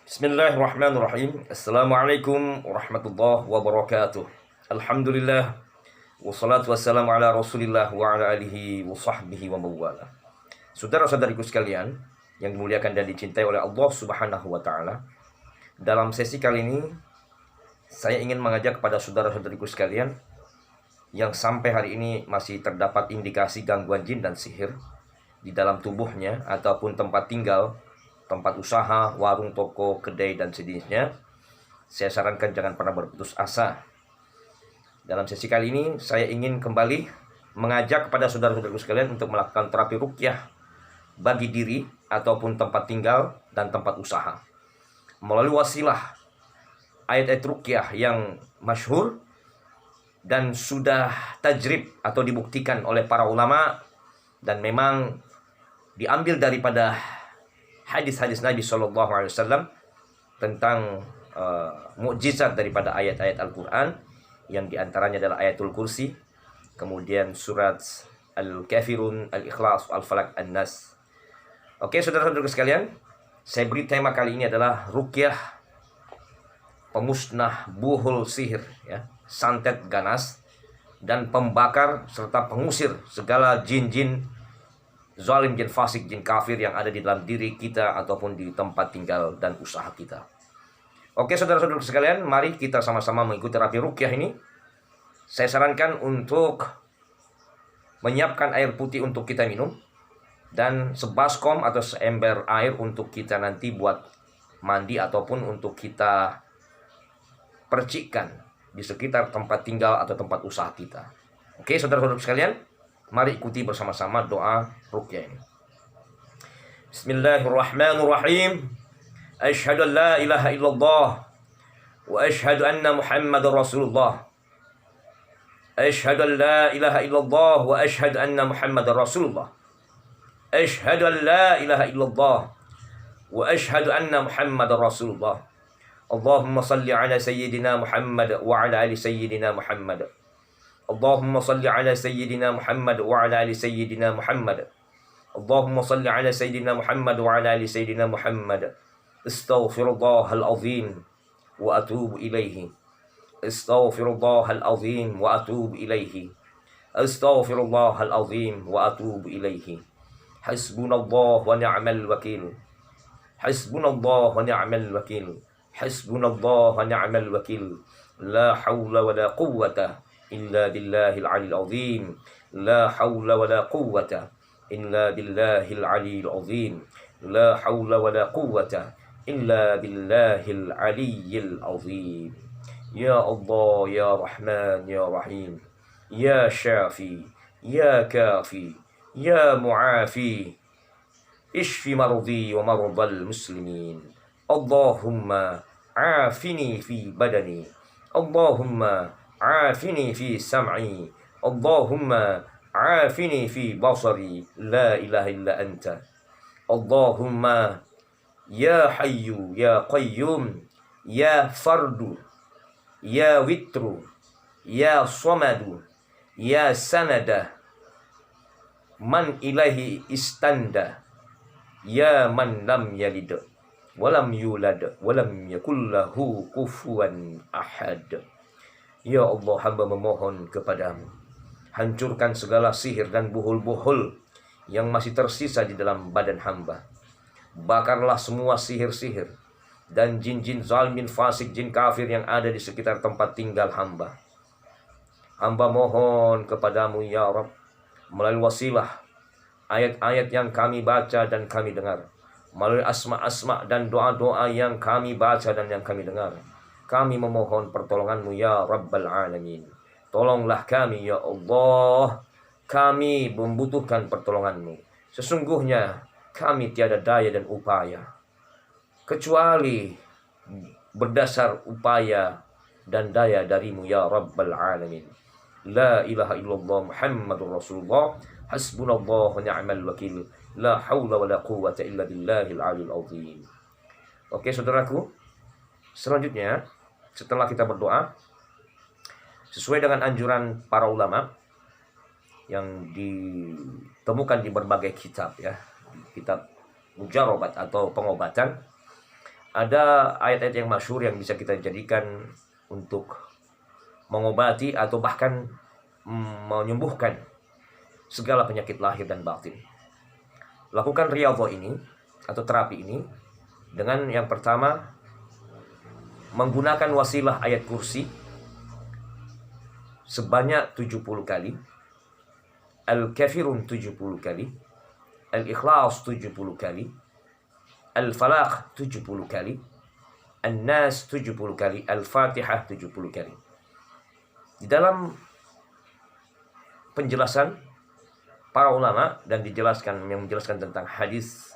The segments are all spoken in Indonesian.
Bismillahirrahmanirrahim. Assalamualaikum warahmatullahi wabarakatuh. Alhamdulillah. Wassalatu wassalamu ala rasulillah wa ala alihi wa sahbihi wa mawala. Saudara-saudariku sekalian yang dimuliakan dan dicintai oleh Allah subhanahu wa ta'ala, dalam sesi kali ini saya ingin mengajak kepada saudara-saudariku sekalian yang sampai hari ini masih terdapat indikasi gangguan jin dan sihir di dalam tubuhnya ataupun tempat tinggal, tempat usaha, warung, toko, kedai, dan sejenisnya, saya sarankan jangan pernah berputus asa. Dalam sesi kali ini, saya ingin kembali mengajak kepada saudara-saudaraku sekalian untuk melakukan terapi ruqyah bagi diri ataupun tempat tinggal dan tempat usaha melalui wasilah ayat-ayat ruqyah yang masyhur dan sudah tajrib atau dibuktikan oleh para ulama, dan memang diambil daripada hadis-hadis Nabi SAW tentang mukjizat daripada ayat-ayat Al-Quran, yang diantaranya adalah ayatul kursi, kemudian surat Al-Kafirun, Al-Ikhlas, Al-Falaq, An-Nas. Oke, saudara-saudara sekalian, saya beri tema kali ini adalah ruqyah pemusnah buhul sihir, ya, santet ganas, dan pembakar serta pengusir segala jin-jin zalim, jin fasik, jin kafir yang ada di dalam diri kita ataupun di tempat tinggal dan usaha kita. Oke, saudara-saudara sekalian, mari kita sama-sama mengikuti terapi ruqyah ini. Saya sarankan untuk menyiapkan air putih untuk kita minum, dan sebaskom atau seember air untuk kita nanti buat mandi ataupun untuk kita percikkan di sekitar tempat tinggal atau tempat usaha kita. Oke, saudara-saudara sekalian, mari ikuti bersama-sama doa ruqyah ini. Bismillahirrahmanirrahim. Asyhadu an la ilaha illallah wa asyhadu anna Muhammadar Rasulullah. Asyhadu an la ilaha illallah wa asyhadu anna Muhammadar Rasulullah. Asyhadu an la ilaha illallah wa asyhadu anna Muhammadar Rasulullah. Allahumma salli ala sayyidina Muhammad wa ala ali sayyidina Muhammad. Allahumma salli ala sayyidina Muhammad wa ala ali sayyidina Muhammad. Allahumma salli ala sayyidina Muhammad wa ala ali sayyidina Muhammad. Astaghfirullahal azim wa atubu ilaihi. Astaghfirullahal azim wa atubu ilaihi. Astaghfirullahal azim wa atubu ilaihi. Hasbunallah wa ni'mal wakil. Hasbunallah wa ni'mal wakil. Hasbunallah wa ni'mal wakil. La hawla wa la quwwata illa billahil aliyil azim. La hawla wa la quwwata illa billahil aliyil azim. La hawla wa la quwwata illa billahil aliyil azim. Ya Allah, ya Rahman, ya Rahim, ya Syafi, ya Kafi, ya Mu'afi, ishfi mardi wa mardal muslimin. Allahumma afini fi badani. Allahumma عافني في سمعي. اللهم عافني في بصري. لا إله إلا أنت. اللهم يا حي يا قيوم يا فرد يا وتر يا صمد يا سند من إليه استند يا من لم يلد ولم يولد ولم يكن له كفوا أحد. Ya Allah, hamba memohon kepadamu, hancurkan segala sihir dan buhul-buhul yang masih tersisa di dalam badan hamba. Bakarlah semua sihir-sihir dan jin-jin zalim, fasik, jin kafir yang ada di sekitar tempat tinggal hamba. Hamba mohon kepadamu ya Rabb, melalui wasilah ayat-ayat yang kami baca dan kami dengar, melalui asma-asma dan doa-doa yang kami baca dan yang kami dengar, kami memohon pertolonganmu ya Rabbal Alamin. Tolonglah kami ya Allah. Kami membutuhkan pertolonganmu. Sesungguhnya kami tiada daya dan upaya kecuali berdasar upaya dan daya darimu ya Rabbal Alamin. La ilaha illallah Muhammadur Rasulullah. Hasbunallah wa ni'mal wakil. La hawla wa la quwwata illa billahil aliyil azim. Oke, saudaraku, selanjutnya setelah kita berdoa sesuai dengan anjuran para ulama yang ditemukan di berbagai kitab, ya, kitab mujarobat atau pengobatan, ada ayat-ayat yang masyhur yang bisa kita jadikan untuk mengobati atau bahkan menyembuhkan segala penyakit lahir dan batin. Lakukan riyadhah ini atau terapi ini dengan yang pertama menggunakan wasilah ayat kursi sebanyak 70 kali, Al-Kafirun 70 kali, Al-Ikhlas 70 kali, Al-Falaq 70 kali, An-Nas 70 kali, Al-Fatihah 70 kali. Di dalam penjelasan para ulama dan yang menjelaskan tentang hadis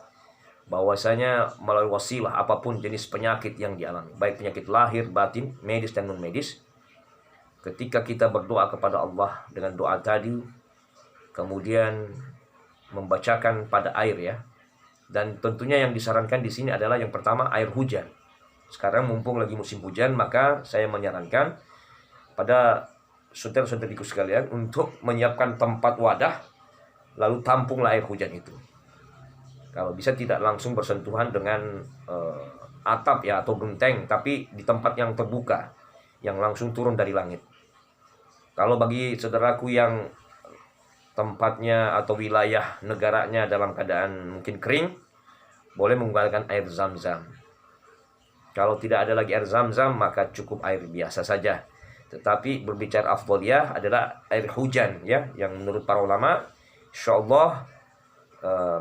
bahwasanya melalui wasilah apapun jenis penyakit yang dialami, baik penyakit lahir, batin, medis dan non medis, ketika kita berdoa kepada Allah dengan doa tadi, kemudian membacakan pada air ya. Dan tentunya yang disarankan di sini adalah yang pertama air hujan. Sekarang mumpung lagi musim hujan, maka saya menyarankan pada saudara-saudariku sekalian untuk menyiapkan tempat wadah, lalu tampunglah air hujan itu. Kalau bisa tidak langsung bersentuhan dengan atap ya atau genteng, tapi di tempat yang terbuka, yang langsung turun dari langit. Kalau bagi saudaraku yang tempatnya atau wilayah negaranya dalam keadaan mungkin kering, boleh menggunakan air zam-zam. Kalau tidak ada lagi air zam-zam, maka cukup air biasa saja. Tetapi berbicara afdaliyah adalah air hujan ya, yang menurut para ulama insyaallah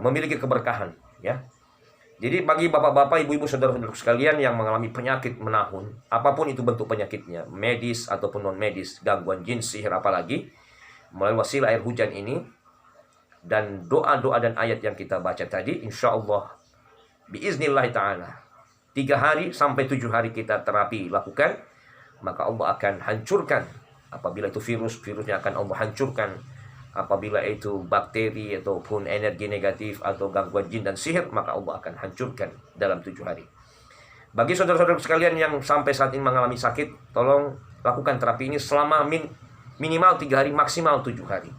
memiliki keberkahan ya. Jadi bagi bapak-bapak, ibu-ibu, saudara-saudara sekalian yang mengalami penyakit menahun, apapun itu bentuk penyakitnya, medis ataupun non medis, gangguan jin, sihir apalagi, melalui wasilah air hujan ini dan doa-doa dan ayat yang kita baca tadi, insya Allah biiznillah ta'ala 3 hari sampai 7 hari kita terapi lakukan, maka Allah akan hancurkan. Apabila itu virusnya akan Allah hancurkan. Apabila itu bakteri ataupun energi negatif atau gangguan jin dan sihir, maka Allah akan hancurkan dalam 7 hari. Bagi saudara-saudara sekalian yang sampai saat ini mengalami sakit, tolong lakukan terapi ini selama minimal 3 hari, maksimal 7 hari.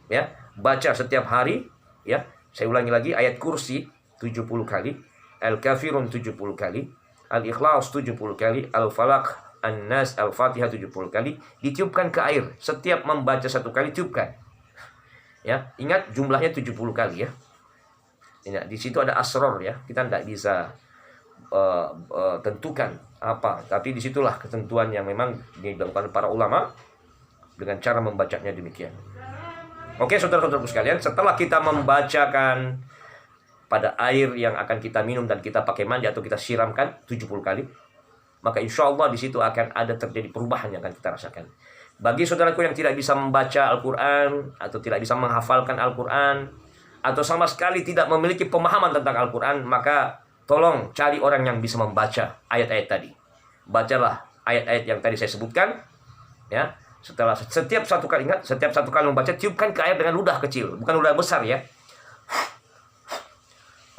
Ya, baca setiap hari, ya. Saya ulangi lagi, ayat kursi 70 kali, Al-Kafirun 70 kali, Al-Ikhlas 70 kali, Al-Falaq, An-Nas, Al-Fatihah 70 kali, ditiupkan ke air. Setiap membaca 1 kali tiupkan. Ya, ingat jumlahnya 70 kali ya. Ingat, di situ ada asror ya. Kita tidak bisa tentukan apa, tapi disitulah ketentuan yang memang dilakukan para ulama dengan cara membacanya demikian. Oke, saudara-saudaraku sekalian, setelah kita membacakan pada air yang akan kita minum dan kita pakai mandi atau kita siramkan 70 kali, maka insya Allah di situ akan ada terjadi perubahan yang akan kita rasakan. Bagi saudaraku yang tidak bisa membaca Al-Quran atau tidak bisa menghafalkan Al-Quran atau sama sekali tidak memiliki pemahaman tentang Al-Quran, maka tolong cari orang yang bisa membaca ayat-ayat tadi. Bacalah ayat-ayat yang tadi saya sebutkan ya. Setelah setiap satu kali, ingat, setiap satu kali membaca, tiupkan ke air dengan ludah kecil, bukan ludah besar ya.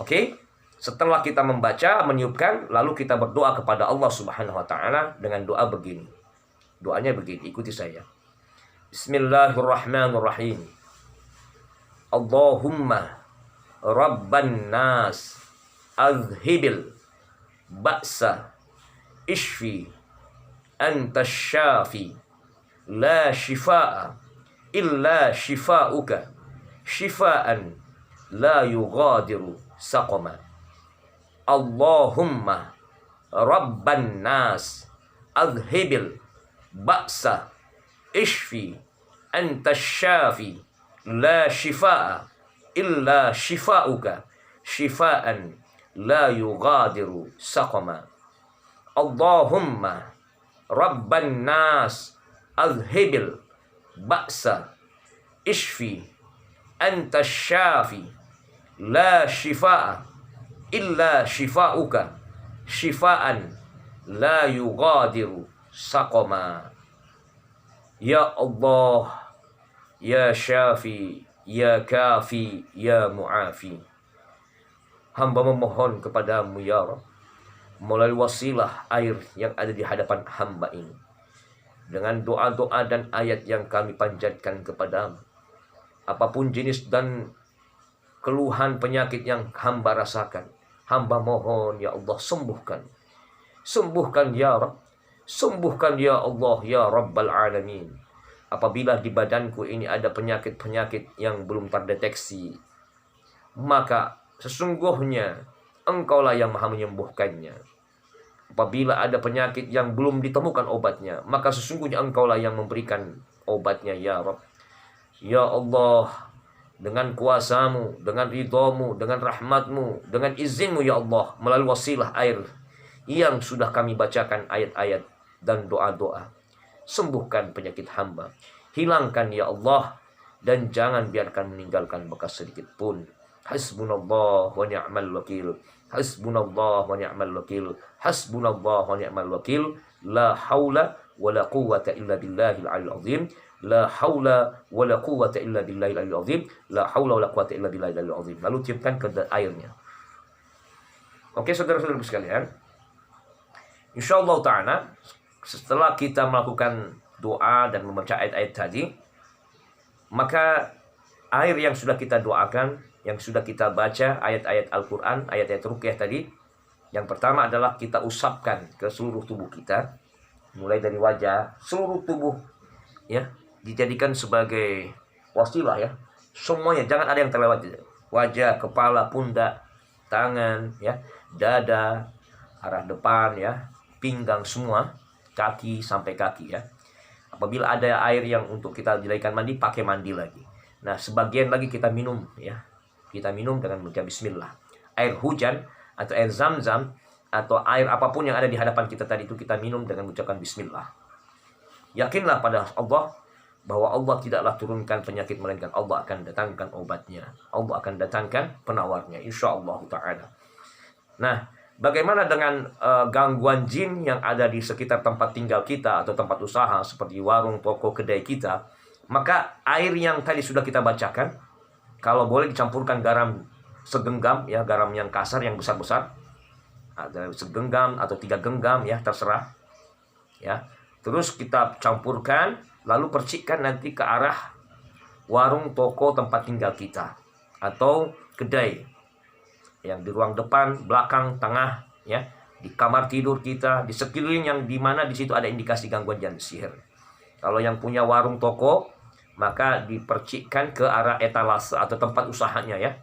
Oke, setelah kita membaca, meniupkan, lalu kita berdoa kepada Allah Subhanahu wa taala dengan doa begini. Doanya begini, ikuti saya. Bismillahirrahmanirrahim. Allahumma rabban nas azhibil ba'sa ishfi anta syafi la shifaa illa shifaa'uka shifaa'an la yughadiru saqama. Allahumma rabban nas adhibil ba'sa ishfi anta syafi la shifaa illa shifaa'uka shifaa'an la yughadiru saqama. Allahumma rabban nas adhibil ba'sa ishfi anta syafi la shifaa illa shifaa'uka shifaa'an la yughadiru saqama. Ya Allah, ya Syafi, ya Kafi, ya Mu'afi, hamba memohon kepadamu ya Rabb melalui wasilah air yang ada di hadapan hamba ini, dengan doa-doa dan ayat yang kami panjatkan kepadamu, apapun jenis dan keluhan penyakit yang hamba rasakan, Hamba mohon ya Allah, sembuhkan. Sembuhkan ya Rabb. Sembuhkan ya Allah ya Rabbal Alamin. Apabila di badanku ini ada penyakit-penyakit yang belum terdeteksi, maka sesungguhnya Engkaulah yang maha menyembuhkannya. Apabila ada penyakit yang belum ditemukan obatnya, maka sesungguhnya Engkaulah yang memberikan obatnya ya Rabb. Ya Allah, dengan kuasamu, dengan ridhamu, dengan rahmatmu, dengan izinmu ya Allah, melalui wasilah air yang sudah kami bacakan ayat-ayat dan doa-doa, sembuhkan penyakit hamba, hilangkan ya Allah, dan jangan biarkan meninggalkan bekas sedikit pun. Hasbunallah wa ni'mal wakil. Hasbunallah wa ni'mal wakil. Hasbunallah wa ni'mal wakil. La haula wa la quwwata illa billahil aliyil azim. La haula wa la quwwata illa billahil aliyil azim. La haula wa la quwwata illa billahil aliyil azim. Lalu tiupkan ke airnya. Oke, saudara-saudara sekalian, insyaallah ta'ala setelah kita melakukan doa dan membaca ayat-ayat tadi, maka air yang sudah kita doakan, yang sudah kita baca ayat-ayat Al-Quran, ayat-ayat ruqyah tadi, yang pertama adalah kita usapkan ke seluruh tubuh kita, mulai dari wajah, seluruh tubuh ya, dijadikan sebagai wasilah ya, semuanya, jangan ada yang terlewat. Wajah, kepala, pundak, tangan ya, dada, arah depan ya, pinggang, semua, kaki sampai kaki ya. Apabila ada air yang untuk kita jadikan mandi, pakai mandi lagi. Nah, sebagian lagi kita minum ya. Kita minum dengan mengucap bismillah. Air hujan atau air zam-zam atau air apapun yang ada di hadapan kita tadi itu kita minum dengan mengucapkan bismillah. Yakinlah pada Allah bahwa Allah tidaklah turunkan penyakit, melainkan Allah akan datangkan obatnya. Allah akan datangkan penawarnya, insyaallah ta'ala. Nah, bagaimana dengan gangguan jin yang ada di sekitar tempat tinggal kita atau tempat usaha seperti warung, toko, kedai kita? Maka air yang tadi sudah kita bacakan, kalau boleh dicampurkan garam segenggam ya, garam yang kasar yang besar-besar, ada segenggam atau 3 genggam ya, terserah ya. Terus kita campurkan, lalu percikkan nanti ke arah warung, toko, tempat tinggal kita atau kedai yang di ruang depan, belakang, tengah ya, di kamar tidur kita, di sekeliling yang di mana di situ ada indikasi gangguan jin sihir. Kalau yang punya warung, toko, maka dipercikkan ke arah etalase atau tempat usahanya ya,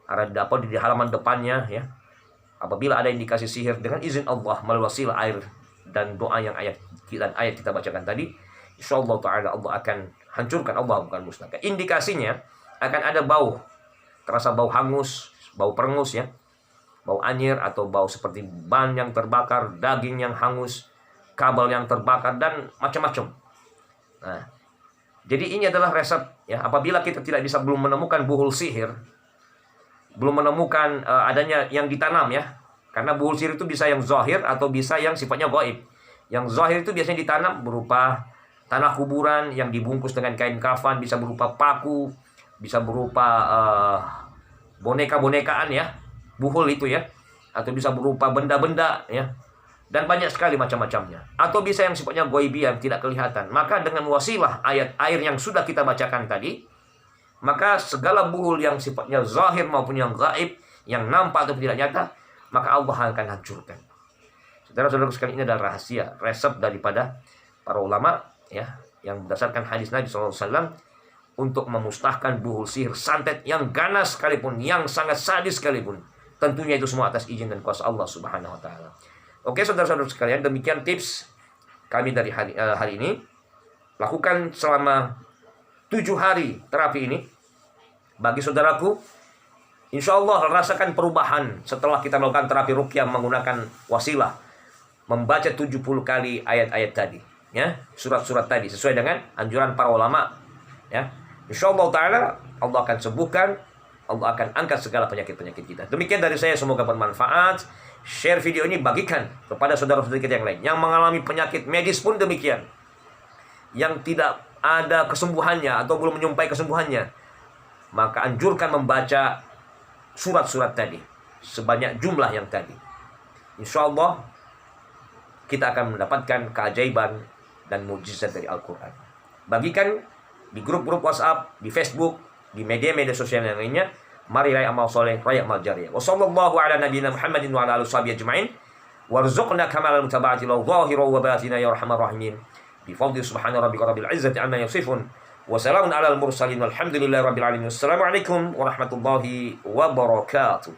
arah dapur di halaman depannya ya. Apabila ada indikasi sihir, dengan izin Allah melalui wasilah air dan doa yang ayat kita bacakan tadi, insyaallah ta'ala Allah akan hancurkan, Allah bukan musnahkan. Indikasinya akan ada bau, terasa bau hangus, bau perengus ya, bau anyir atau bau seperti ban yang terbakar, daging yang hangus, kabel yang terbakar, dan macam-macam. Nah, jadi ini adalah resep ya. Apabila kita belum menemukan buhul sihir, belum menemukan adanya yang ditanam ya, karena buhul sihir itu bisa yang zahir atau bisa yang sifatnya gaib. Yang zahir itu biasanya ditanam berupa tanah kuburan yang dibungkus dengan kain kafan, bisa berupa paku, bisa berupa boneka-bonekaan ya, buhul itu ya, atau bisa berupa benda-benda ya, dan banyak sekali macam-macamnya. Atau bisa yang sifatnya ghaibi yang tidak kelihatan. Maka dengan wasilah ayat air yang sudah kita bacakan tadi, maka segala buhul yang sifatnya zahir maupun yang gaib, yang nampak atau tidak nyata, maka Allah akan hancurkan. Saudara-saudara sekalian, ini adalah rahasia, resep daripada para ulama ya, yang berdasarkan hadis Nabi SAW untuk memusnahkan buhul sihir, santet yang ganas sekalipun, yang sangat sadis sekalipun. Tentunya itu semua atas izin dan kuasa Allah Subhanahu wa taala. Oke, saudara-saudara sekalian, demikian tips kami dari hari ini. Lakukan selama 7 hari terapi ini. Bagi saudaraku, insya Allah rasakan perubahan setelah kita melakukan terapi ruqyah menggunakan wasilah, membaca 70 kali ayat-ayat tadi ya, surat-surat tadi sesuai dengan anjuran para ulama ya. Insya Allah ta'ala Allah akan sembuhkan, Allah akan angkat segala penyakit-penyakit kita. Demikian dari saya, semoga bermanfaat. Share video ini, bagikan kepada saudara-saudara kita yang lain yang mengalami penyakit medis pun demikian, yang tidak ada kesembuhannya atau belum menyumpai kesembuhannya, maka anjurkan membaca surat-surat tadi sebanyak jumlah yang tadi. Insya Allah kita akan mendapatkan keajaiban dan mukjizat dari Al-Quran. Bagikan di grup-grup WhatsApp, di Facebook, di media-media sosial yang lainnya. Mari raih amal soleh, raih amal jariyah. Wa sallallahu ala nabiyina Muhammadin wa ala alihi washabihi ajma'in. Warzuqna kamal al-mutaba'ati lahu dhahira wa batina ya arhamar rahimin. Bi fadli subhana rabbika rabbil izzati amma yasifun. Wa salamun ala al-mursalin walhamdulillahi rabbil alamin. Assalamualaikum warahmatullahi wabarakatuh.